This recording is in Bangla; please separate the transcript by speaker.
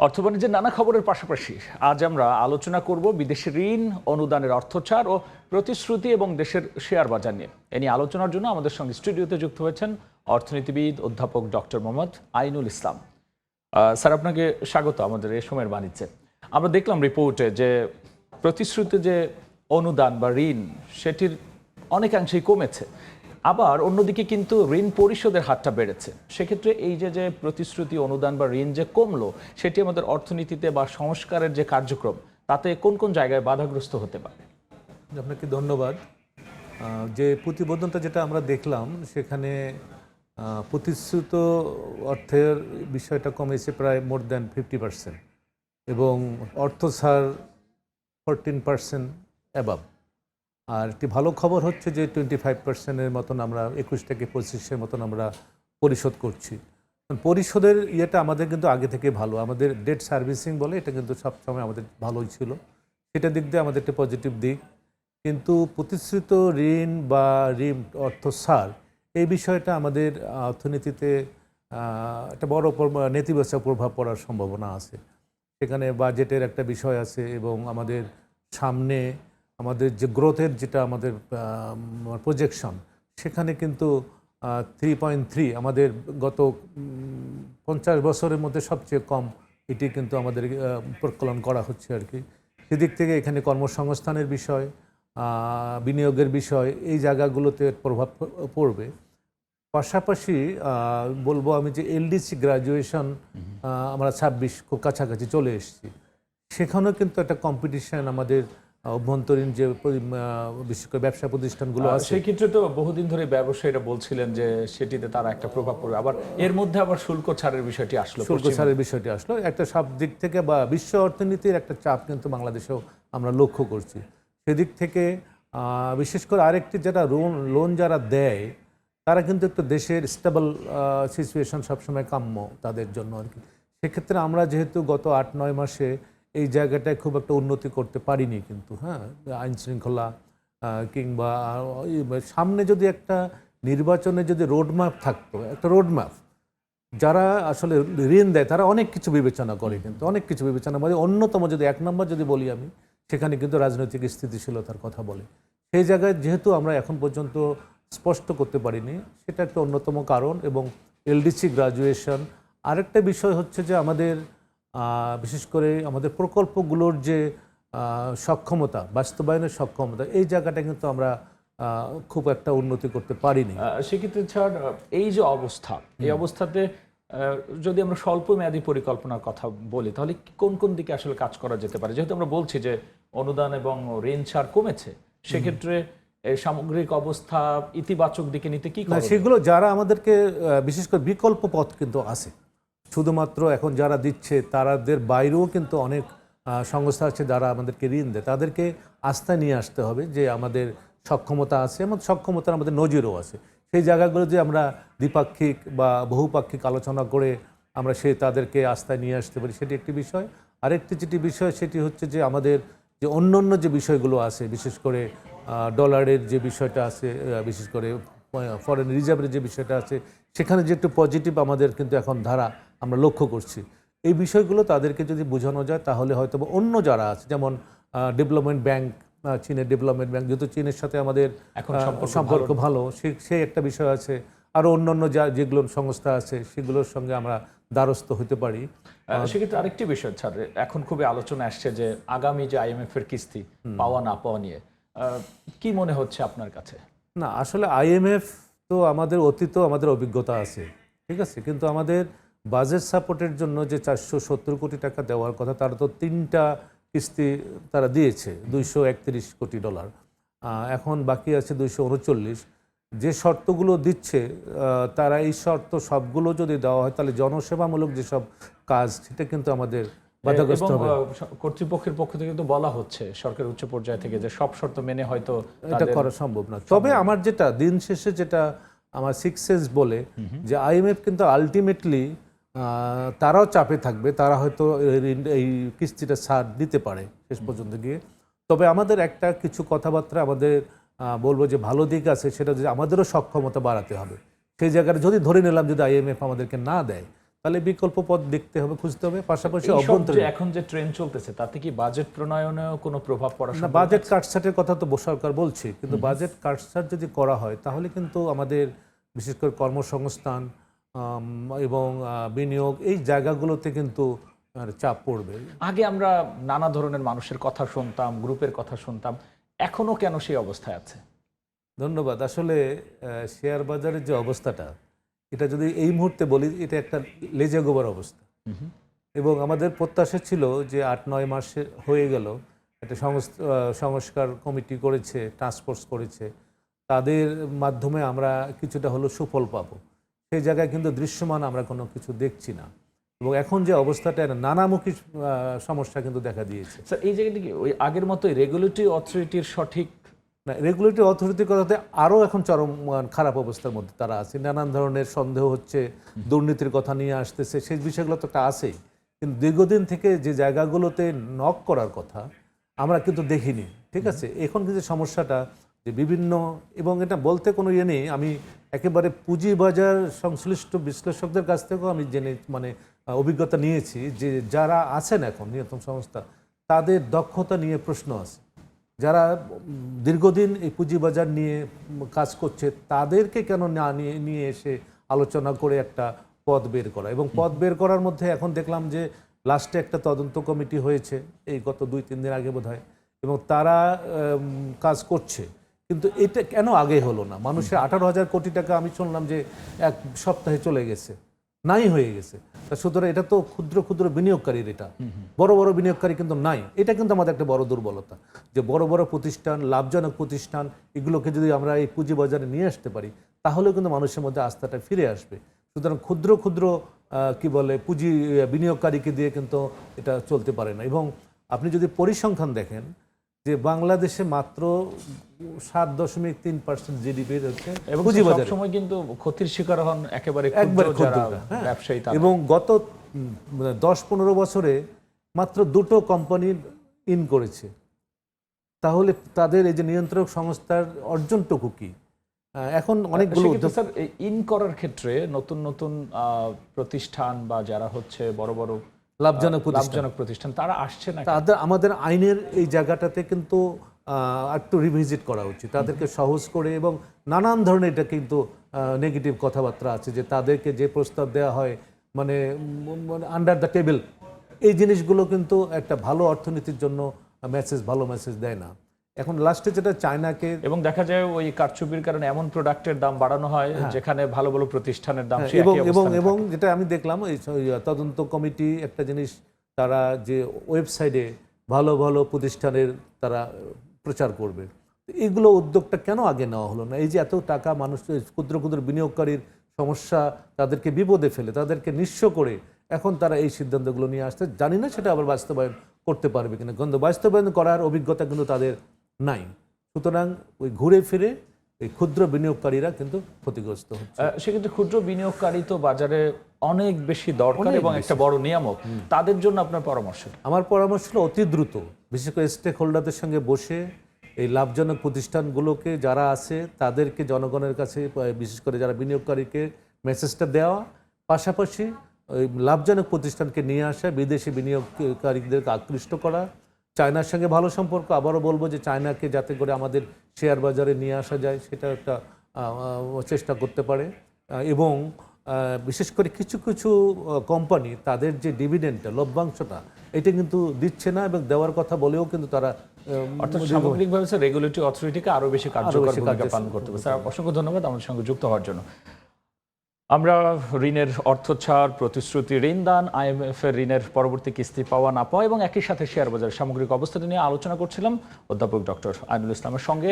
Speaker 1: অর্থবাণিজ্যের নানা খবরের পাশাপাশি আজ আমরা আলোচনা করব বিদেশি ঋণ অনুদানের অর্থচার ও প্রতিশ্রুতি এবং দেশের শেয়ার বাজার নিয়ে। এ নিয়ে আলোচনার জন্য আমাদের সঙ্গে স্টুডিওতে যুক্ত হয়েছেন অর্থনীতিবিদ অধ্যাপক ডক্টর মোহাম্মদ আইনুল ইসলাম। স্যার, আপনাকে স্বাগত আমাদের এই সময়ের বাণিজ্যে। আমরা দেখলাম রিপোর্টে যে প্রতিশ্রুতি যে অনুদান বা ঋণ সেটির অনেকাংশেই কমেছে, আবার অন্যদিকে কিন্তু ঋণ পরিশোধের হারটা বেড়েছে। সেক্ষেত্রে এই যে প্রতিশ্রুতি অনুদান বা ঋণ যে কমলো, সেটি আমাদের অর্থনীতিতে বা সংস্কারের যে কার্যক্রম তাতে কোন কোন জায়গায় বাধাগ্রস্ত হতে পারে?
Speaker 2: আপনাকে ধন্যবাদ। যে প্রতিবেদনটা যেটা আমরা দেখলাম সেখানে প্রতিশ্রুত অর্থের বিষয়টা কমেছে প্রায় মোর দ্যান 50% এবং অর্থ ছাড় 14% অ্যাবাভ। আর একটি ভালো খবর হচ্ছে যে 25%-এর মতন আমরা 21 থেকে 25-এর মতন আমরা পরিশোধ করছি। পরিশোধের ইয়েটা আমাদের কিন্তু আগে থেকে ভালো, আমাদের ডেট সার্ভিসিং বলে এটা কিন্তু সবসময় আমাদের ভালোই ছিল, সেটা দিক দিয়ে আমাদের একটা পজিটিভ দিক। কিন্তু প্রতিশ্রুত ঋণ বা ঋণ অর্থ ছাড় এই বিষয়টা আমাদের অর্থনীতিতে একটা বড় নেতিবাচক প্রভাব পড়ার সম্ভাবনা আছে। সেখানে বাজেটের একটা বিষয় আছে এবং আমাদের সামনে আমাদের যে গ্রোথের যেটা আমাদের প্রজেকশন, সেখানে কিন্তু 3.3 আমাদের গত 50 বছরের মধ্যে সবচেয়ে কম এটি কিন্তু আমাদের প্রকলন করা হচ্ছে আর কি। সেদিক থেকে এখানে কর্মসংস্থানের বিষয়, বিনিয়োগের বিষয়, এই জায়গাগুলোতে প্রভাব পড়বে। পাশাপাশি বলবো আমি যে এলডিসি গ্রাজুয়েশন আমরা 26 খুব কাছাকাছি চলে এসেছি, সেখানেও কিন্তু একটা কম্পিটিশন আমাদের অভ্যন্তরীণ যে বিশেষ করে ব্যবসা প্রতিষ্ঠানগুলো আছে,
Speaker 1: সেই ক্ষেত্রে তো বহুদিন ধরে ব্যবসায়ীরা বলছিলেন যে সেটিতে তারা একটা প্রভাব পড়বে। আবার এর মধ্যে আবার শুল্ক ছাড়ের বিষয়টি আসলো,
Speaker 2: শুল্ক ছাড়ের বিষয়টি আসলো, একটা সব দিক থেকে বা বিশ্ব অর্থনীতির একটা চাপ কিন্তু বাংলাদেশেও আমরা লক্ষ্য করছি। সেদিক থেকে বিশেষ করে আরেকটি যেটা লোন যারা দেয় তারা কিন্তু একটু দেশের স্টেবল সিচুয়েশন সবসময় কাম্য তাদের জন্য আর কি। সেক্ষেত্রে আমরা যেহেতু গত 8-9 মাসে এই জায়গাটায় খুব একটা উন্নতি করতে পারিনি, কিন্তু আইন শৃঙ্খলা কিংবা সামনে যদি একটা নির্বাচনে যদি রোডম্যাপ থাকতো, একটা রোডম্যাপ, যারা আসলে ঋণ দেয় তারা অনেক কিছু বিবেচনা করে, কিন্তু অনেক কিছু বিবেচনা মানে অন্যতম যদি 1 নম্বর যদি বলি আমি, সেখানে কিন্তু রাজনৈতিক স্থিতিশীলতার কথা বলে। সেই জায়গায় যেহেতু আমরা এখন পর্যন্ত স্পষ্ট করতে পারিনি, সেটা একটা অন্যতম কারণ। এবং এলডিসি গ্রাজুয়েশন আরেকটা বিষয় হচ্ছে যে আমাদের বিশেষ করে আমাদের প্রকল্পগুলোর যে সক্ষমতা, বাস্তবায়নের সক্ষমতা, এই জায়গাটা কিন্তু আমরা খুব একটা উন্নতি করতে পারিনি।
Speaker 1: সেক্ষেত্রে স্যার, এই যে অবস্থা, এই অবস্থাতে যদি আমরা স্বল্প মেয়াদী পরিকল্পনার কথা বলি, তাহলে কোন কোন দিকে আসলে কাজ করা যেতে পারে? যেহেতু আমরা বলছি যে অনুদান এবং ঋণ ছাড় কমেছে, সেক্ষেত্রে সামগ্রিক অবস্থা ইতিবাচক দিকে নিতে কি করা?
Speaker 2: সেগুলো যারা আমাদেরকে বিশেষ করে বিকল্প পথ কিন্তু আছে, শুধুমাত্র এখন যারা দিচ্ছে তাদের বাইরেও কিন্তু অনেক সংস্থা আছে যারা আমাদেরকে ঋণ দেয়, তাদেরকে আস্থায় নিয়ে আসতে হবে যে আমাদের সক্ষমতা আছে এবং সক্ষমতার আমাদের নজিরও আছে। সেই জায়গাগুলো যে আমরা দ্বিপাক্ষিক বা বহুপাক্ষিক আলোচনা করে আমরা তাদেরকে আস্থায় নিয়ে আসতে পারি, সেটি একটি বিষয়। আরেকটি যেটি বিষয় সেটি হচ্ছে যে আমাদের যে অন্য যে বিষয়গুলো আছে, বিশেষ করে ডলারের যে বিষয়টা আছে, বিশেষ করে ফরেন রিজার্ভের যে বিষয়টা আছে, সেখানে যে একটু পজিটিভ আমাদের কিন্তু এখন ধারা আমরা লক্ষ্য করছি। এই বিষয়গুলো তাদেরকে যদি বোঝানো যায় তাহলে হয়তো অন্য যারা আছে, যেমন ডেভেলপমেন্ট ব্যাংক, চীনের ডেভেলপমেন্ট ব্যাংক, যেহেতু চীনের সাথে আমাদের
Speaker 1: এখন
Speaker 2: সম্পর্ক ভালো, সেই একটা বিষয় আছে। আরও অন্যান্য যেগুলো সংস্থা আছে সেগুলোর সঙ্গে আমরা দ্বারস্থ হতে পারি।
Speaker 1: সেক্ষেত্রে আরেকটি বিষয় স্যার, এখন খুবই আলোচনা আসছে যে আগামী যে IMF এর কিস্তি পাওয়া না পাওয়া নিয়ে কি মনে হচ্ছে আপনার কাছে?
Speaker 2: না, আসলে IMF তো আমাদের অতীত আমাদের অভিজ্ঞতা আছে, ঠিক আছে, কিন্তু আমাদের বাজেট সাপোর্টের জন্য যে 470 কোটি টাকা দেওয়ার কথা, তারা তো 3টা কিস্তি তারা দিয়েছে, $231 কোটি। এখন বাকি আছে 239। যে শর্তগুলো দিচ্ছে তারা এই শর্ত সবগুলো যদি দেওয়া হয় তাহলে জনসেবামূলক যেসব কাজ, সেটা কিন্তু আমাদের বাধাগ্রস্ত হবে।
Speaker 1: কর্তৃপক্ষের পক্ষ থেকে তো বলা হচ্ছে সরকারের উচ্চ পর্যায় থেকে যে সব শর্ত মেনে হয়তো
Speaker 2: এটা করা সম্ভব না। তবে আমার যেটা দিন শেষে যেটা আমার 6 সেন্স বলে যে IMF কিন্তু আলটিমেটলি তারাও চাপে থাকবে, তারা হয়তো এই কিস্তিটা ছাড় দিতে পারে শেষ পর্যন্ত গিয়ে। তবে আমাদের একটা কিছু কথাবার্তা আমাদের বলবো যে ভালো দিক আছে, সেটা যে আমাদেরও সক্ষমতা বাড়াতে হবে। সেই জায়গাটা যদি ধরে নিলাম যদি IMF আমাদেরকে না দেয়, তাহলে বিকল্প পথ দেখতে হবে, খুঁজতে হবে। পাশাপাশি
Speaker 1: এই সব যে
Speaker 2: অভ্যন্তরীণ
Speaker 1: এখন যে ট্রেন্ড চলতেছে তাতে কি বাজেট প্রণয়নেও কোনো প্রভাব পড়া
Speaker 2: না,
Speaker 1: সম্ভব?
Speaker 2: বাজেট কাটছাটের কথা তো সরকার বলছে, কিন্তু বাজেট কাটছাট যদি করা হয় তাহলে কিন্তু আমাদের বিশেষ করে কর্মসংস্থান এবং বিনিয়োগ এই জায়গাগুলোতে কিন্তু চাপ পড়বে।
Speaker 1: আগে আমরা নানা ধরনের মানুষের কথা শুনতাম, গ্রুপের কথা শুনতাম, এখনো কেন সেই অবস্থায় আছে?
Speaker 2: ধন্যবাদ। আসলে শেয়ার বাজারের যে অবস্থাটা, এটা যদি এই মুহূর্তে বলি, এটা একটা লেজে গোবর অবস্থা। এবং আমাদের প্রত্যাশা ছিল যে ৮-৯ মাসে হয়ে গেল, একটা সংস্কার কমিটি করেছে, টাস্কফোর্স করেছে, তাদের মাধ্যমে আমরা কিছুটা হলো সুফল পাবো। সেই জায়গায় কিন্তু দৃশ্যমান আমরা কোনো কিছু দেখছি না, এবং এখন যে অবস্থাটা নানামুখী সমস্যা কিন্তু দেখা দিয়েছে।
Speaker 1: স্যার, এই জায়গাটা কি ওই আগের মতোই রেগুলেটরি অথরিটির সঠিক?
Speaker 2: না, রেগুলেটরি অথরিটির কথাতে আরও এখন চরম খারাপ অবস্থার মধ্যে তারা আছে। নানান ধরনের সন্দেহ হচ্ছে, দুর্নীতির কথা নিয়ে আসতেছে, সেই বিষয়গুলো তো একটা আছেই। কিন্তু দীর্ঘদিন থেকে যে জায়গাগুলোতে নক করার কথা আমরা কিন্তু দেখিনি, ঠিক আছে। এখন কিন্তু সমস্যাটা যে বিভিন্ন, এবং এটা বলতে কোনো ইয়ে নেই, আমি একেবারে পুঁজিবাজার সংশ্লিষ্ট বিশ্লেষকদের কাছ থেকেও আমি জেনে অভিজ্ঞতা নিয়েছি যে যারা আছেন এখন নিয়ন্ত্রণ সংস্থা, তাদের দক্ষতা নিয়ে প্রশ্ন আছে। যারা দীর্ঘদিন এই পুঁজিবাজার নিয়ে কাজ করছে তাদেরকে কেন না নিয়ে এসে আলোচনা করে একটা পথ বের করা, এবং পথ বের করার মধ্যে এখন দেখলাম যে লাস্টে একটা তদন্ত কমিটি হয়েছে এই গত 2-3 দিন আগে বোধহয়, এবং তারা কাজ করছে। কিন্তু এটা কেন আগে হলো না? মানুষের 18,000 কোটি টাকা আমি শুনলাম যে 1 সপ্তাহে চলে গেছে, নাই হয়ে গেছে। তা সুতরাং এটা তো ক্ষুদ্র ক্ষুদ্র বিনিয়োগকারীর, এটা বড় বড় বিনিয়োগকারী কিন্তু নাই। এটা কিন্তু আমাদের একটা বড় দুর্বলতা, যে বড় বড় প্রতিষ্ঠান, লাভজনক প্রতিষ্ঠান, এগুলোকে যদি আমরা এই পুঁজিবাজারে নিয়ে আসতে পারি তাহলেও কিন্তু মানুষের মধ্যে আস্থাটা ফিরে আসবে। সুতরাং ক্ষুদ্র ক্ষুদ্র কি বলে পুঁজি বিনিয়োগকারীকে দিয়ে কিন্তু এটা চলতে পারে না। এবং আপনি যদি পরিসংখ্যান দেখেন যে বাংলাদেশে মাত্র 7.3% জিডিপি হচ্ছে
Speaker 1: এবং
Speaker 2: পুঁজিবাজারে,
Speaker 1: সবসময় কিন্তু ক্ষতির শিকার হন একেবারে
Speaker 2: একবারে
Speaker 1: ক্ষুদ্র যারা
Speaker 2: ক্ষুদ্ররা, হ্যাঁ।
Speaker 1: ব্যবসায়ী তারা।
Speaker 2: এবং গত 10-15 বছরে মাত্র 2টো কোম্পানি ইন করেছে। তাহলে তাদের এই যে নিয়ন্ত্রক সংস্থার অর্জনটুকু কি? এখন অনেকগুলো
Speaker 1: সেক্ষেত্রে
Speaker 2: উদ্যোগ,
Speaker 1: স্যার এই ইন করার ক্ষেত্রে নতুন নতুন প্রতিষ্ঠান বা যারা হচ্ছে বড় বড় লাভজনক প্রতিষ্ঠান তারা আসছে না।
Speaker 2: তাদের আমাদের আইনের এই জায়গাটাতে কিন্তু একটু রিভিজিট করা উচিত, তাদেরকে সহজ করে। এবং নানান ধরনের এটা কিন্তু নেগেটিভ কথাবার্তা আছে যে তাদেরকে যে প্রস্তাব দেওয়া হয় মানে আন্ডার দ্য টেবিল, এই জিনিসগুলো কিন্তু একটা ভালো অর্থনীতির জন্য ভালো মেসেজ দেয় না। এখন লাস্টে যেটা চায়নাকে,
Speaker 1: এবং দেখা যায় ওই কারচুপির কারণে এমন প্রোডাক্টের দাম বাড়ানো হয় যেখানে ভালো ভালো প্রতিষ্ঠানের দাম সেই
Speaker 2: এবং
Speaker 1: একই
Speaker 2: এবং
Speaker 1: অবস্থানে
Speaker 2: এবং
Speaker 1: থাকে।
Speaker 2: যেটা আমি দেখলাম এই তদন্ত কমিটি একটা জিনিস, তারা যে ওয়েবসাইটে ভালো ভালো প্রতিষ্ঠানের তারা প্রচার করবে, এগুলো উদ্যোগটা কেন আগে নেওয়া হলো না? এই যে এত টাকা মানুষ, ক্ষুদ্র ক্ষুদ্র বিনিয়োগকারীর সমস্যা, তাদেরকে বিপদে ফেলে, তাদেরকে নিঃস্ব করে এখন তারা এই সিদ্ধান্তগুলো নিয়ে আসতে, জানি না সেটা আবার বাস্তবায়ন করতে পারবে কিনা, কিন্তু বাস্তবায়ন করার অভিজ্ঞতা কিন্তু তাদের নাই। সুতরাং ওই ঘুরে ফিরে এই ক্ষুদ্র বিনিয়োগকারীরা কিন্তু ক্ষতিগ্রস্ত হচ্ছে।
Speaker 1: সেক্ষেত্রে ক্ষুদ্র বিনিয়োগকারী তো বাজারে অনেক বেশি দরকার
Speaker 2: অনেক
Speaker 1: এবং একটা বড় নিয়ামক, তাদের জন্য আপনার পরামর্শ কি?
Speaker 2: আমার পরামর্শ হলো অতি দ্রুত, বিশেষ করে স্টেক হোল্ডারদের সঙ্গে বসে এই লাভজনক প্রতিষ্ঠানগুলোকে যারা আছে তাদেরকে জনগণের কাছে, বিশেষ করে যারা বিনিয়োগকারীকে মেসেজটা দেওয়া, পাশাপাশি ওই লাভজনক প্রতিষ্ঠানকে নিয়ে আসা, বিদেশি বিনিয়োগকারীদেরকে আকৃষ্ট করা, চায়নার সঙ্গে ভালো সম্পর্ক। আবারও বলবো যে চায়নাকে যাতে করে আমাদের শেয়ার বাজারে নিয়ে আসা যায় সেটা একটা চেষ্টা করতে পারে। এবং বিশেষ করে কিছু কিছু কোম্পানি তাদের যে ডিভিডেন্ডটা, লভ্যাংশটা, এটা কিন্তু দিচ্ছে না, এবং দেওয়ার কথা বলেও কিন্তু তারা
Speaker 1: অর্থাৎ সামগ্রিকভাবে স্যার রেগুলেটরি অথরিটিকে আরো বেশি কার্যকর ভূমিকা পালন করতে হবে। স্যার অসংখ্য ধন্যবাদ আমাদের সঙ্গে যুক্ত হওয়ার জন্য। আমরা ঋণের অর্থ ছাড়, প্রতিশ্রুতি ঋণ দান, IMF এর ঋণের পরবর্তী কিস্তি পাওয়া না পাওয়া এবং একই সাথে শেয়ার বাজারের সামগ্রিক অবস্থা নিয়ে আলোচনা করছিলাম অধ্যাপক ডক্টর আইনুল ইসলামের সঙ্গে।